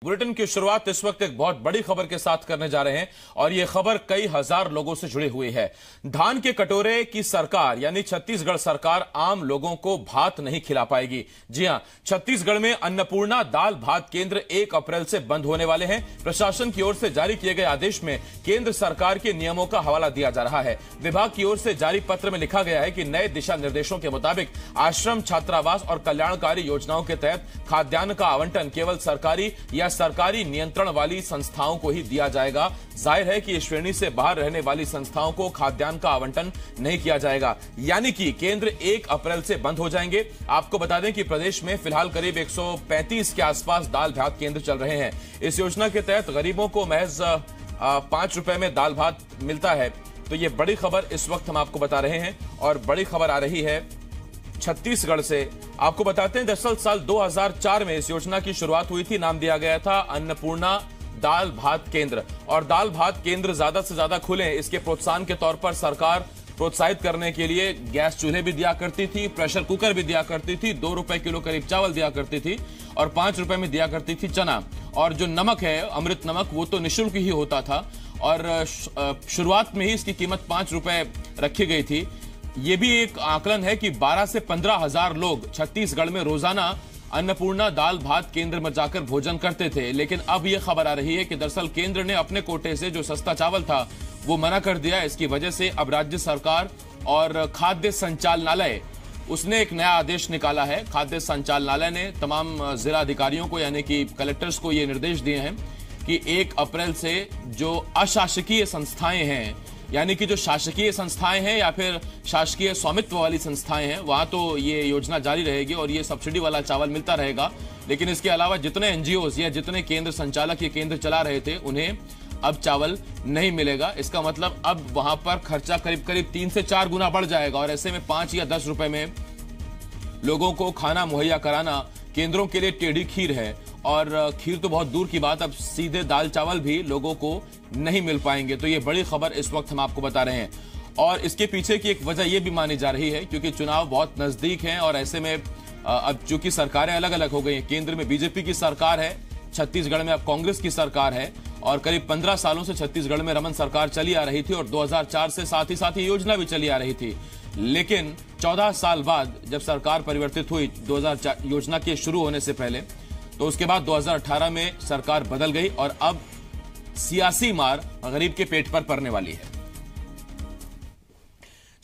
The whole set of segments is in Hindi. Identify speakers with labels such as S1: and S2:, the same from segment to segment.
S1: बुलेटिन की शुरुआत इस वक्त एक बहुत बड़ी खबर के साथ करने जा रहे हैं और यह खबर कई हजार लोगों से जुड़ी हुई है। धान के कटोरे की सरकार यानी छत्तीसगढ़ सरकार आम लोगों को भात नहीं खिला पाएगी। जी हां, छत्तीसगढ़ में अन्नपूर्णा दाल भात केंद्र 1 अप्रैल से बंद होने वाले हैं। प्रशासन की ओर से जारी किए गए आदेश में केंद्र सरकार के नियमों का हवाला दिया जा रहा है। विभाग की ओर से जारी पत्र में लिखा गया है कि नए दिशा निर्देशों के मुताबिक आश्रम, छात्रावास और कल्याणकारी योजनाओं के तहत खाद्यान्न का आवंटन केवल सरकारी या सरकारी नियंत्रण वाली संस्थाओं को ही दिया जाएगा। जाहिर है कि इस श्रेणी से बाहर रहने वाली संस्थाओं को खाद्यान्न का आवंटन नहीं किया जाएगा, यानी कि केंद्र 1 अप्रैल से बंद हो जाएंगे। आपको बता दें कि प्रदेश में फिलहाल करीब 135 के आसपास दाल भात केंद्र चल रहे हैं। इस योजना के तहत गरीबों को महज 5 रुपए में दाल भात मिलता है। तो ये बड़ी खबर इस वक्त हम आपको बता रहे हैं और बड़ी खबर आ रही है छत्तीसगढ़ से। आपको बताते हैं, दरअसल साल 2004 में इस योजना की शुरुआत हुई थी। नाम दिया गया था अन्नपूर्णा दाल भात केंद्र। और दाल भात केंद्र ज्यादा से ज्यादा खुले, इसके प्रोत्साहन के तौर पर सरकार प्रोत्साहित करने के लिए गैस चूल्हे भी दिया करती थी, प्रेशर कुकर भी दिया करती थी, 2 रुपए किलो करीब चावल दिया करती थी और 5 रुपए में दिया करती थी चना। और जो नमक है, अमृत नमक, वो तो निःशुल्क ही होता था और शुरुआत में ही इसकी कीमत 5 रुपए रखी गई थी। ये भी एक आकलन है कि 12 से 15 हजार लोग छत्तीसगढ़ में रोजाना अन्नपूर्णा दाल भात केंद्र में जाकर भोजन करते थे। लेकिन अब यह खबर आ रही है कि दरअसल केंद्र ने अपने कोटे से जो सस्ता चावल था वो मना कर दिया। इसकी वजह से अब राज्य सरकार और खाद्य संचालनालय, उसने एक नया आदेश निकाला है। खाद्य संचालनालय ने तमाम जिला अधिकारियों को यानी कि कलेक्टर्स को ये निर्देश दिए हैं कि 1 अप्रैल से जो अशासकीय संस्थाएं हैं, यानी कि जो शासकीय संस्थाएं हैं या फिर शासकीय स्वामित्व वाली संस्थाएं हैं, वहां तो ये योजना जारी रहेगी और ये सब्सिडी वाला चावल मिलता रहेगा। लेकिन इसके अलावा जितने एनजीओज या जितने केंद्र संचालक ये केंद्र चला रहे थे, उन्हें अब चावल नहीं मिलेगा। इसका मतलब अब वहां पर खर्चा करीब करीब 3 से 4 गुना बढ़ जाएगा और ऐसे में 5 या 10 रुपए में लोगों को खाना मुहैया कराना केंद्रों के लिए टेढ़ी खीर है। और खीर तो बहुत दूर की बात, अब सीधे दाल चावल भी लोगों को नहीं मिल पाएंगे। तो ये बड़ी खबर इस वक्त हम आपको बता रहे हैं और इसके पीछे की एक वजह यह भी मानी जा रही है क्योंकि चुनाव बहुत नजदीक हैं और ऐसे में अब चूंकि सरकारें अलग अलग हो गई हैं। केंद्र में बीजेपी की सरकार है, छत्तीसगढ़ में अब कांग्रेस की सरकार है और करीब 15 सालों से छत्तीसगढ़ में रमन सरकार चली आ रही थी और 2004 से साथ ही योजना भी चली आ रही थी। लेकिन 14 साल बाद जब सरकार परिवर्तित हुई 2004 योजना के शुरू होने से पहले, तो उसके बाद 2018 में सरकार बदल गई और अब सियासी मार गरीब के पेट पर पड़ने वाली है।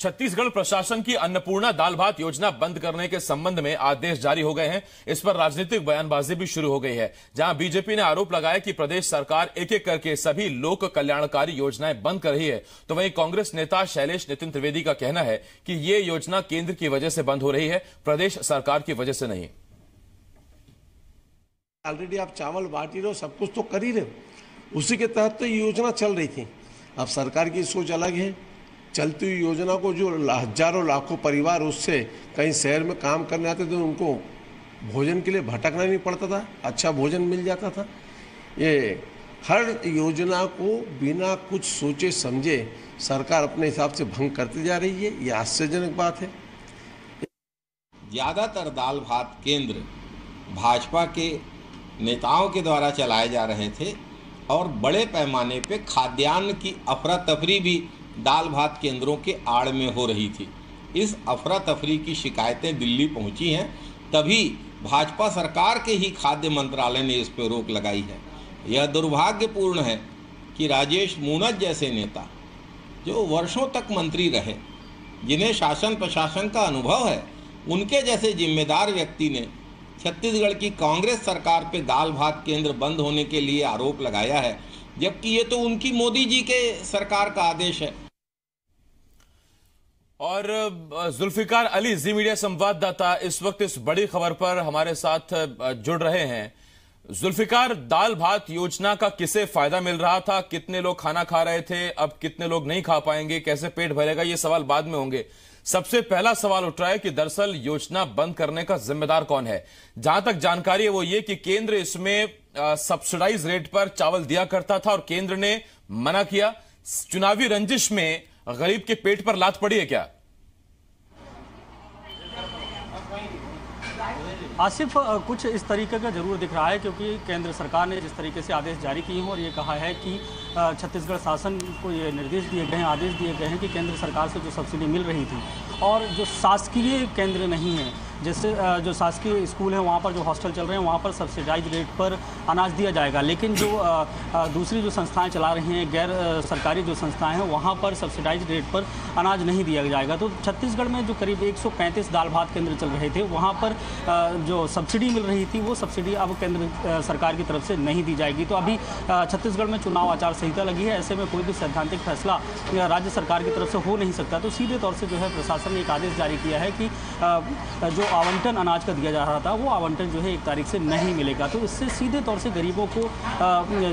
S1: छत्तीसगढ़ प्रशासन की अन्नपूर्णा दाल भात योजना बंद करने के संबंध में आदेश जारी हो गए हैं। इस पर राजनीतिक बयानबाजी भी शुरू हो गई है, जहां बीजेपी ने आरोप लगाया कि प्रदेश सरकार एक एक करके सभी लोक कल्याणकारी योजनाएं बंद कर रही है। तो वहीं कांग्रेस नेता शैलेश नितिन त्रिवेदी का कहना है कि ये योजना केंद्र की वजह से बंद हो रही है, प्रदेश सरकार की वजह से नहीं।
S2: ऑलरेडी आप चावल बांट ही रहे हो, सब कुछ तो कर ही रहे हो, उसी के तहत तो ये योजना चल रही थी। अब सरकार की सोच अलग है। चलती हुई योजना को जो हजारों लाखों परिवार उससे कहीं शहर में काम करने आते थे, उनको भोजन के लिए भटकना नहीं पड़ता था, अच्छा भोजन मिल जाता था। ये हर योजना को बिना कुछ सोचे समझे सरकार अपने हिसाब से भंग करती जा रही है, ये आश्चर्यजनक बात है।
S3: ज़्यादातर दाल भात केंद्र भाजपा के नेताओं के द्वारा चलाए जा रहे थे और बड़े पैमाने पे खाद्यान्न की अफरा तफरी भी दाल भात केंद्रों के आड़ में हो रही थी। इस अफरा तफरी की शिकायतें दिल्ली पहुंची हैं, तभी भाजपा सरकार के ही खाद्य मंत्रालय ने इस पर रोक लगाई है। यह दुर्भाग्यपूर्ण है कि राजेश मूणत जैसे नेता, जो वर्षों तक मंत्री रहे, जिन्हें शासन प्रशासन का अनुभव है, उनके जैसे जिम्मेदार व्यक्ति ने छत्तीसगढ़ की कांग्रेस सरकार पे दाल भात केंद्र बंद होने के लिए आरोप लगाया है, जबकि ये तो उनकी मोदी जी के सरकार का आदेश है।
S1: और जुल्फिकार अली, जी मीडिया संवाददाता, इस वक्त इस बड़ी खबर पर हमारे साथ जुड़ रहे हैं। जुल्फिकार, दाल भात योजना का किसे फायदा मिल रहा था? कितने लोग खाना खा रहे थे? अब कितने लोग नहीं खा पाएंगे? कैसे पेट भरेगा? ये सवाल बाद में होंगे। सबसे पहला सवाल उठ रहा है कि दरअसल योजना बंद करने का जिम्मेदार कौन है? जहां तक जानकारी है वो ये कि केंद्र इसमें सब्सिडाइज रेट पर चावल दिया करता था और केंद्र ने मना किया। चुनावी रंजिश में गरीब के पेट पर लात पड़ी है क्या?
S4: आसिफ, कुछ इस तरीके का जरूर दिख रहा है क्योंकि केंद्र सरकार ने जिस तरीके से आदेश जारी किए हैं और ये कहा है कि छत्तीसगढ़ शासन को ये निर्देश दिए गए हैं, आदेश दिए गए हैं कि केंद्र सरकार से जो सब्सिडी मिल रही थी और जो शासकीय केंद्र नहीं है, जैसे जो शासकीय स्कूल है वहाँ पर जो हॉस्टल चल रहे हैं वहाँ पर सब्सिडाइज रेट पर अनाज दिया जाएगा, लेकिन जो दूसरी जो संस्थाएं चला रही हैं, गैर सरकारी जो संस्थाएं हैं, वहाँ पर सब्सिडाइज रेट पर अनाज नहीं दिया जाएगा। तो छत्तीसगढ़ में जो करीब 135 दाल भात केंद्र चल रहे थे वहाँ पर जो सब्सिडी मिल रही थी वो सब्सिडी अब केंद्र सरकार की तरफ से नहीं दी जाएगी। तो अभी छत्तीसगढ़ में चुनाव आचार संहिता लगी है, ऐसे में कोई भी सैद्धांतिक फैसला राज्य सरकार की तरफ से हो नहीं सकता। तो सीधे तौर से जो है प्रशासन ने एक आदेश जारी किया है कि जो आवंटन अनाज का दिया जा रहा था वो आवंटन जो है 1 तारीख से नहीं मिलेगा। तो इससे सीधे तौर से गरीबों को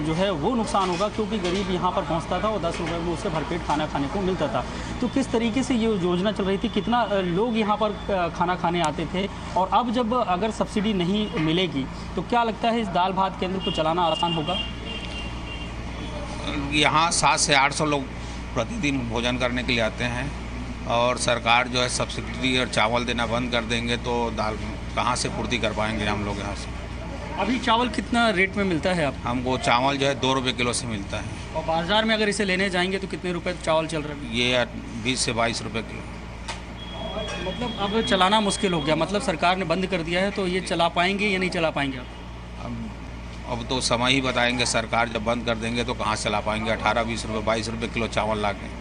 S4: जो है वो नुकसान होगा, क्योंकि गरीब यहाँ पर पहुँचता था और 10 रुपये में उससे भरपेट खाना खाने को मिलता था। तो किस तरीके से ये योजना चल रही थी, कितना लोग यहाँ पर खाना खाने आते थे, और अब जब अगर सब्सिडी नहीं मिलेगी तो क्या लगता है इस दाल भात केंद्र को चलाना आसान होगा?
S5: यहाँ 700 से 800 लोग प्रतिदिन भोजन करने के लिए आते हैं और सरकार जो है सब्सिडी और चावल देना बंद कर देंगे तो दाल कहाँ से पूर्ति कर पाएंगे हम लोग यहाँ से।
S4: अभी चावल कितना रेट में मिलता है आपको?
S5: हमको चावल जो है 2 रुपये किलो से मिलता है।
S4: और बाजार में अगर इसे लेने जाएंगे तो कितने रुपए चावल चल रहा है?
S5: ये 20 से 22 रुपये किलो।
S4: मतलब अब चलाना मुश्किल हो गया, मतलब सरकार ने बंद कर दिया है, तो ये चला पाएंगे या नहीं चला पाएंगे आप?
S5: अब तो समय ही बताएंगे, सरकार जब बंद कर देंगे तो कहाँ चला पाएंगे। 18-20 रुपये 22 रुपये किलो चावल ला के।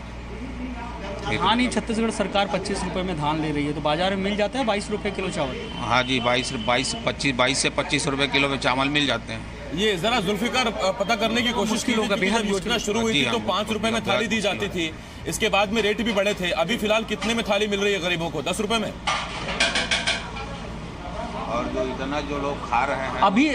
S4: हाँ नहीं, छत्तीसगढ़ सरकार 25 रुपये में धान ले रही है, तो बाजार में मिल जाता है 22 रुपये किलो चावल।
S5: हाँ जी, 22 से 25 रुपये किलो में चावल मिल जाते हैं।
S1: ये जरा जुल्फिकार पता करने की कोशिश की होगा, बेहद योजना शुरू हुई थी तो 5 रुपए में थाली दी जाती थी, इसके बाद में रेट भी बढ़े थे। अभी फिलहाल कितने में थाली मिल रही है गरीबों को? 10 रुपए में।
S5: और जो इतना जो लोग खा रहे हैं।
S4: अभी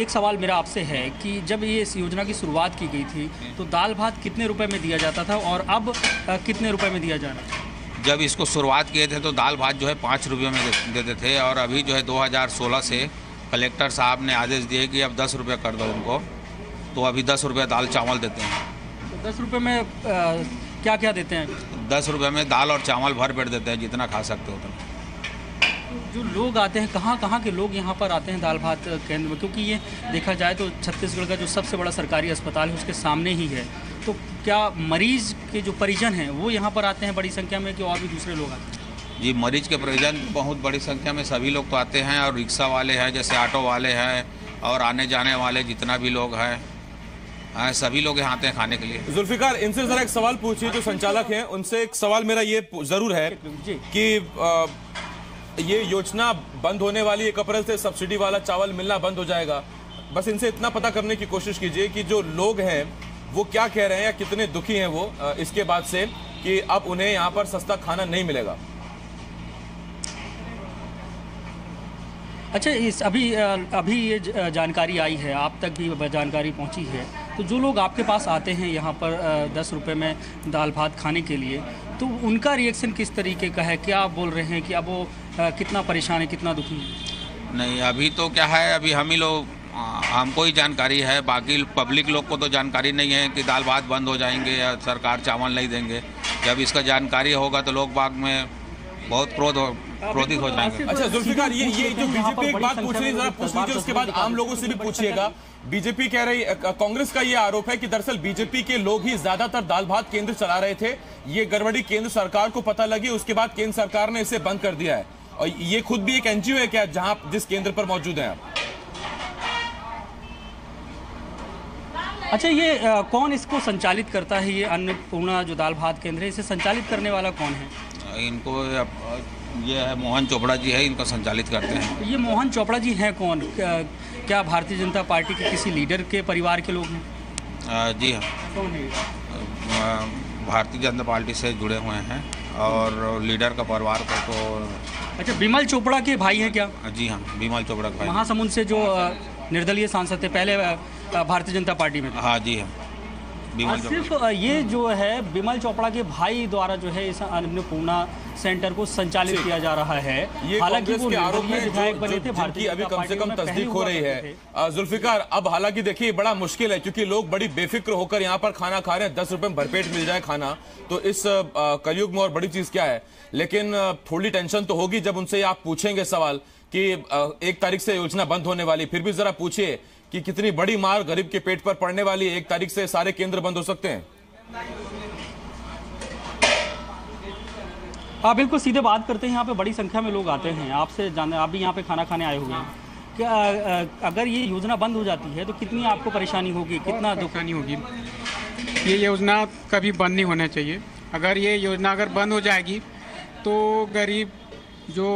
S4: एक सवाल मेरा आपसे है कि जब ये इस योजना की शुरुआत की गई थी तो दाल भात कितने रुपए में दिया जाता था और अब कितने रुपए में दिया जा रहा है?
S5: जब इसको शुरुआत किए थे तो दाल भात जो है 5 रुपये में देते थे और अभी जो है 2016 से कलेक्टर साहब ने आदेश दिए कि अब 10 रुपये कर दो इनको, तो अभी 10 रुपये दाल चावल देते हैं।
S4: तो 10 रुपये में क्या क्या देते हैं?
S5: 10 रुपये में दाल और चावल भर पेट देते हैं, जितना खा सकते हो उतना।
S4: जो लोग आते हैं, कहाँ के लोग यहाँ पर आते हैं दाल भात केंद्र में? क्योंकि ये देखा जाए तो छत्तीसगढ़ का जो सबसे बड़ा सरकारी अस्पताल है उसके सामने ही है, तो क्या मरीज के जो परिजन हैं वो यहाँ पर आते हैं बड़ी संख्या में कि और भी दूसरे लोग आते हैं?
S5: जी, मरीज के परिजन बहुत बड़ी संख्या में सभी लोग तो आते हैं, और रिक्शा वाले हैं, जैसे ऑटो वाले हैं, और आने जाने वाले जितना भी लोग हैं, सभी लोग यहाँ आते हैं खाने के लिए।
S1: जुल्फिकार, इनसे जरा एक सवाल पूछिए, जो संचालक हैं उनसे एक सवाल मेरा ये जरूर है कि ये योजना बंद होने वाली 1 अप्रैल से, सब्सिडी वाला चावल मिलना बंद हो जाएगा। बस इनसे इतना पता करने की कोशिश कीजिए कि जो लोग हैं वो क्या कह रहे हैं या कितने दुखी हैं वो इसके बाद से कि अब उन्हें यहाँ पर सस्ता खाना नहीं मिलेगा।
S4: अच्छा, इस अभी ये जानकारी आई है, आप तक भी जानकारी पहुंची है, तो जो लोग आपके पास आते हैं यहाँ पर 10 रुपये में दाल भात खाने के लिए, तो उनका रिएक्शन किस तरीके का है? क्या आप बोल रहे हैं कि अब वो कितना परेशान है, कितना दुखी है?
S5: नहीं, अभी तो क्या है, अभी हम ही लोग, हमको ही जानकारी है, बाकी पब्लिक लोग को तो जानकारी नहीं है कि दाल भात बंद हो जाएंगे या सरकार चावल नहीं देंगे। जब इसका जानकारी होगा तो लोग बाग में बहुत क्रोधित हो जाएंगे।
S1: अच्छा जुल्फिकार, ये जो बीजेपी एक बात पूछ रही है, जरा पूछ लीजिए, उसके बाद आम लोगों से भी पूछिएगा। बीजेपी कह रही, कांग्रेस का ये आरोप है कि दरअसल बीजेपी के लोग ही ज्यादातर दाल भात केंद्र चला रहे थे, ये गड़बड़ी केंद्र सरकार को पता लगी, उसके बाद केंद्र सरकार ने इसे बंद कर दिया है। और ये खुद भी एक एनजीओ है क्या, जहां जिस केंद्र पर मौजूद है आप?
S4: अच्छा, ये कौन इसको संचालित करता है? ये अन्नपूर्णा जो दाल भात केंद्र है, इसे संचालित करने वाला कौन है?
S5: इनको ये है मोहन चोपड़ा जी है, इनको संचालित करते हैं।
S4: ये मोहन चोपड़ा जी हैं कौन? क्या भारतीय जनता पार्टी के किसी लीडर के परिवार के लोग हैं?
S5: जी हाँ,
S4: कौन है?
S5: भारतीय जनता पार्टी से जुड़े हुए हैं और लीडर का परिवार को तो।
S4: अच्छा, बिमल चोपड़ा के भाई हैं क्या?
S5: जी हाँ, बिमल चोपड़ा के भाई,
S4: महासमुंद से जो निर्दलीय सांसद थे, पहले भारतीय जनता पार्टी में थे।
S5: हाँ जी हाँ,
S4: सिर्फ ये जो है बिमल चोपड़ा के भाई द्वारा जो है इस अन्नपूर्णा सेंटर को संचालित किया जा रहा है। हालांकि वो निर्दलीय विधायक बने थे, भारतीय
S1: अभी कम से कम तस्दीक हो रही है। जुल्फिकार, अब हालांकि देखिए बड़ा मुश्किल है क्योंकि लोग बड़ी बेफिक्र होकर यहाँ पर खाना खा रहे हैं। 10 रुपए में भरपेट मिल जाए खाना, तो इस कलयुग में और बड़ी चीज क्या है। लेकिन थोड़ी टेंशन तो होगी जब उनसे आप पूछेंगे सवाल कि 1 तारीख से योजना बंद होने वाली, फिर भी जरा पूछिए कि कितनी बड़ी मार गरीब के पेट पर पड़ने वाली है। 1 तारीख से सारे केंद्र बंद हो सकते हैं।
S4: हाँ बिल्कुल, सीधे बात करते हैं। यहाँ पे बड़ी संख्या में लोग आते हैं, आपसे जाने, आप भी यहाँ पे खाना खाने आए हुए हैं। क्या अगर ये योजना बंद हो जाती है तो कितनी आपको परेशानी होगी, कितना
S6: दुकानी होगी? ये योजना कभी बंद नहीं होना चाहिए। अगर ये योजना अगर बंद हो जाएगी तो गरीब जो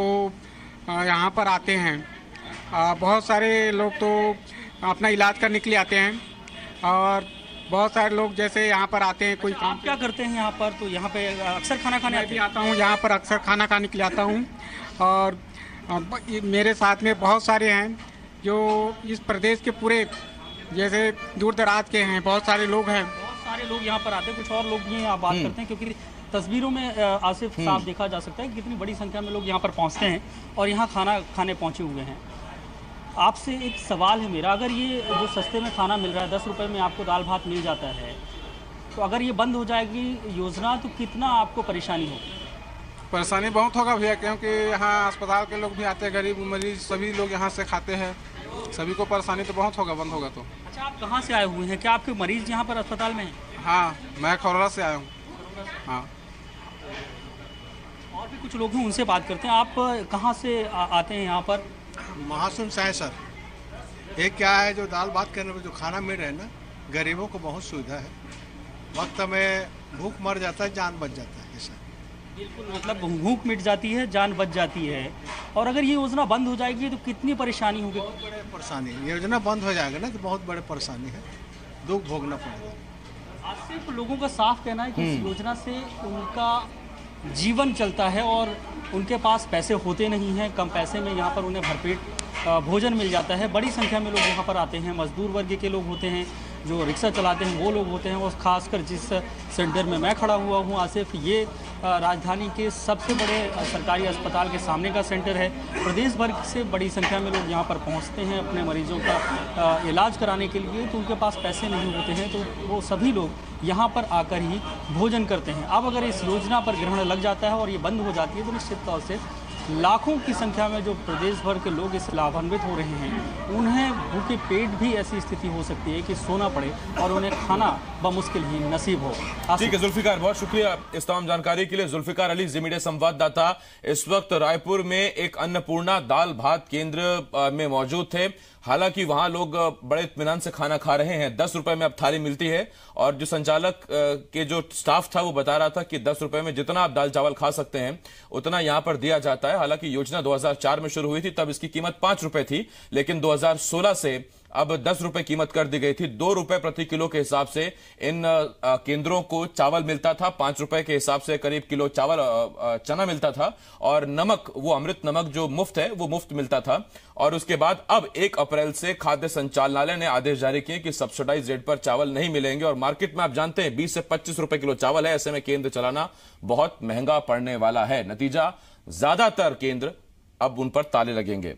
S6: यहाँ पर आते हैं, बहुत सारे लोग तो अपना इलाज करने के लिए आते हैं, और बहुत सारे लोग जैसे यहाँ पर आते हैं कोई काम।
S4: आप क्या करते हैं यहाँ पर? तो यहाँ पे अक्सर खाना खाने
S6: भी आता हूँ, यहाँ पर अक्सर खाना खाने के लिए आता हूँ। और मेरे साथ में बहुत सारे हैं जो इस प्रदेश के पूरे जैसे दूर दराज के हैं, बहुत सारे लोग हैं।
S4: बहुत सारे लोग यहाँ पर आते हैं। कुछ और लोग भी आप बात करते हैं, क्योंकि तस्वीरों में आसिफ साफ देखा जा सकता है कि कितनी बड़ी संख्या में लोग यहाँ पर पहुँचते हैं और यहाँ खाना खाने पहुँचे हुए हैं। आपसे एक सवाल है मेरा, अगर ये जो सस्ते में खाना मिल रहा है, 10 रुपये में आपको दाल भात मिल जाता है, तो अगर ये बंद हो जाएगी योजना तो कितना आपको परेशानी होगी?
S6: परेशानी बहुत होगा भैया, क्योंकि यहाँ अस्पताल के लोग भी आते हैं, गरीब मरीज सभी लोग यहाँ से खाते हैं, सभी को परेशानी तो बहुत होगा बंद होगा तो।
S4: अच्छा, आप कहाँ से आए हुए हैं? क्या आपके मरीज यहाँ पर अस्पताल में हैं?
S6: हाँ, मैं खौरा से आया हूँ। हाँ,
S4: और भी कुछ लोग हैं, उनसे बात करते हैं। आप कहाँ से आते हैं यहाँ पर?
S7: महासुन से है सर। एक क्या है, जो दाल भात करने में जो खाना मिल रहा है ना, गरीबों को बहुत सुविधा है। वक्त में भूख मर जाता है, जान बच जाता है। ऐसा
S4: बिल्कुल, मतलब भूख मिट जाती है, जान बच जाती है। और अगर ये योजना बंद हो जाएगी तो कितनी परेशानी होगी?
S7: बहुत बड़े परेशानी, योजना बंद हो जाएगा ना तो बहुत बड़े परेशानी है, दुख भोगना पड़ेगा।
S4: सिर्फ लोगों का साफ कहना है कि इस योजना से उनका जीवन चलता है और उनके पास पैसे होते नहीं हैं, कम पैसे में यहाँ पर उन्हें भरपेट भोजन मिल जाता है। बड़ी संख्या में लोग यहाँ पर आते हैं, मजदूर वर्ग के लोग होते हैं, जो रिक्शा चलाते हैं वो लोग होते हैं। वो खासकर जिस सेंटर में मैं खड़ा हुआ हूँ आसिफ, ये राजधानी के सबसे बड़े सरकारी अस्पताल के सामने का सेंटर है। प्रदेश भर से बड़ी संख्या में लोग यहाँ पर पहुँचते हैं अपने मरीजों का इलाज कराने के लिए, तो उनके पास पैसे नहीं होते हैं, तो वो सभी लोग यहाँ पर आकर ही भोजन करते हैं। अब अगर इस योजना पर ग्रहण लग जाता है और ये बंद हो जाती है तो निश्चित तौर से लाखों की संख्या में जो प्रदेश भर के लोग इससे लाभान्वित हो रहे हैं, उन्हें भूखे पेट भी ऐसी स्थिति हो सकती है कि सोना पड़े और उन्हें खाना बमुश्किल ही नसीब हो।
S1: ठीक है जुल्फिकार, बहुत शुक्रिया इस तमाम जानकारी के लिए। जुल्फिकार अली, जी मीडिया संवाददाता, इस वक्त रायपुर में एक अन्नपूर्णा दाल भात केंद्र में मौजूद थे। हालांकि वहां लोग बड़े इत्मीनान से खाना खा रहे हैं। 10 रुपए में अब थाली मिलती है और जो संचालक के जो स्टाफ था वो बता रहा था कि 10 रुपए में जितना आप दाल चावल खा सकते हैं उतना यहां पर दिया जाता है। हालांकि योजना 2004 में शुरू हुई थी, तब इसकी कीमत 5 रुपए थी, लेकिन 2016 से अब 10 रुपए कीमत कर दी गई थी। 2 रुपए प्रति किलो के हिसाब से इन केंद्रों को चावल मिलता था। 5 रुपए के हिसाब से करीब किलो चावल चना मिलता था, और नमक, वो अमृत नमक जो मुफ्त है वो मुफ्त मिलता था। और उसके बाद अब 1 अप्रैल से खाद्य संचालनालय ने आदेश जारी किए कि सब्सिडाइज रेट पर चावल नहीं मिलेंगे। और मार्केट में आप जानते हैं 20 से 25 रुपए किलो चावल है, ऐसे में केंद्र चलाना बहुत महंगा पड़ने वाला है। नतीजा, ज्यादातर केंद्र अब उन पर ताले लगेंगे।